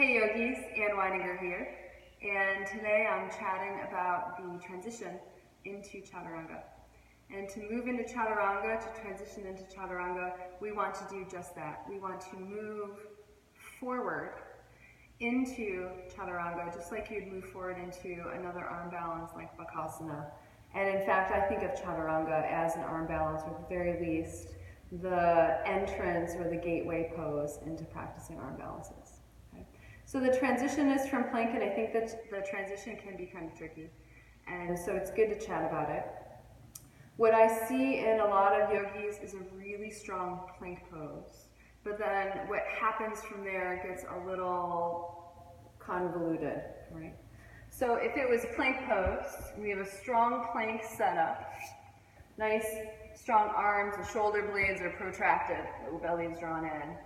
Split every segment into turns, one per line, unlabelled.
Hey yogis, Ann Weininger here, and today I'm chatting about the transition into Chaturanga. And to move into Chaturanga, to transition into Chaturanga, we want to do just that. We want to move forward into Chaturanga, just like you'd move forward into another arm balance like Bakasana. And in fact, I think of Chaturanga as an arm balance, or at the very least, the entrance or the gateway pose into practicing arm balances. So the transition is from plank, and I think that the transition can be kind of tricky. And so it's good to chat about it. What I see in a lot of yogis is a really strong plank pose. But then what happens from there gets a little convoluted, right? So if it was plank pose, we have a strong plank setup, nice strong arms, the shoulder blades are protracted, the belly is drawn in.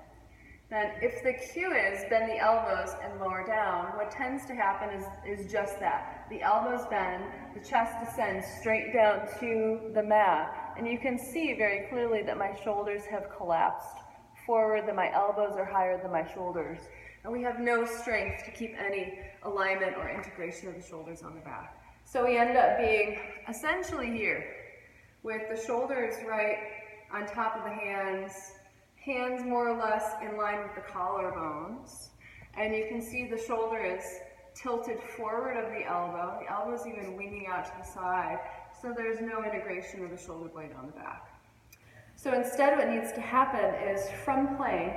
Then if the cue is bend the elbows and lower down, what tends to happen is just that. The elbows bend, the chest descends straight down to the mat, and you can see very clearly that my shoulders have collapsed forward, that my elbows are higher than my shoulders, and we have no strength to keep any alignment or integration of the shoulders on the back. So we end up being essentially here, with the shoulders right on top of the hands more or less in line with the collarbones, and you can see the shoulder is tilted forward of the elbow's even winging out to the side, so there's no integration of the shoulder blade on the back. So instead what needs to happen is from plank,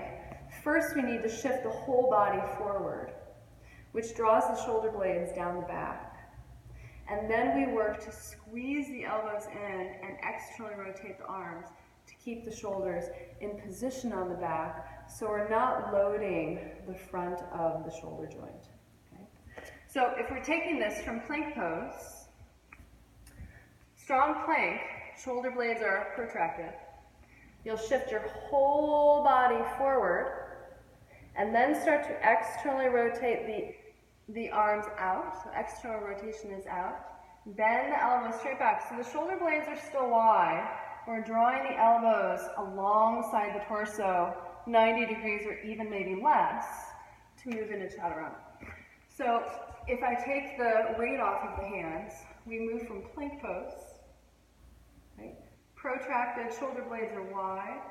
first we need to shift the whole body forward, which draws the shoulder blades down the back. And then we work to squeeze the elbows in and externally rotate the arms to keep the shoulders in position on the back, so we're not loading the front of the shoulder joint. Okay? So if we're taking this from plank pose, strong plank, shoulder blades are protracted. You'll shift your whole body forward and then start to externally rotate the arms out. So external rotation is out. Bend the elbows straight back. So the shoulder blades are still wide. We're drawing the elbows alongside the torso, 90 degrees or even maybe less, to move into Chaturanga. So if I take the weight off of the hands, we move from plank pose, right? Protracted, shoulder blades are wide.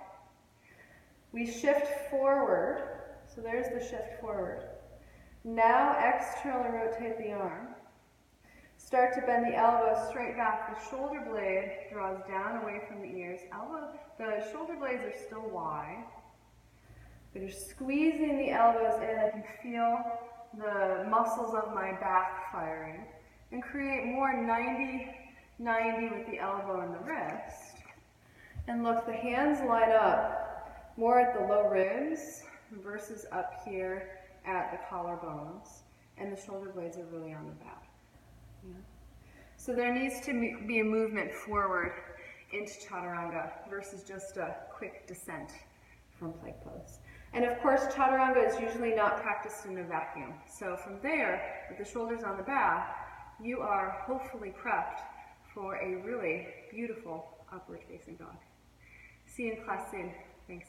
We shift forward, so there's the shift forward. Now externally rotate the arm. Start to bend the elbow straight back. The shoulder blade draws down away from the ears. The shoulder blades are still wide, but you're squeezing the elbows in. I can feel the muscles of my back firing, and create more 90-90 with the elbow and the wrist. And look, the hands line up more at the low ribs versus up here at the collarbones, and the shoulder blades are really on the back. Yeah. So there needs to be a movement forward into Chaturanga versus just a quick descent from plank pose. And of course, Chaturanga is usually not practiced in a vacuum. So from there, with the shoulders on the back, you are hopefully prepped for a really beautiful upward facing dog. See you in class soon. Thanks.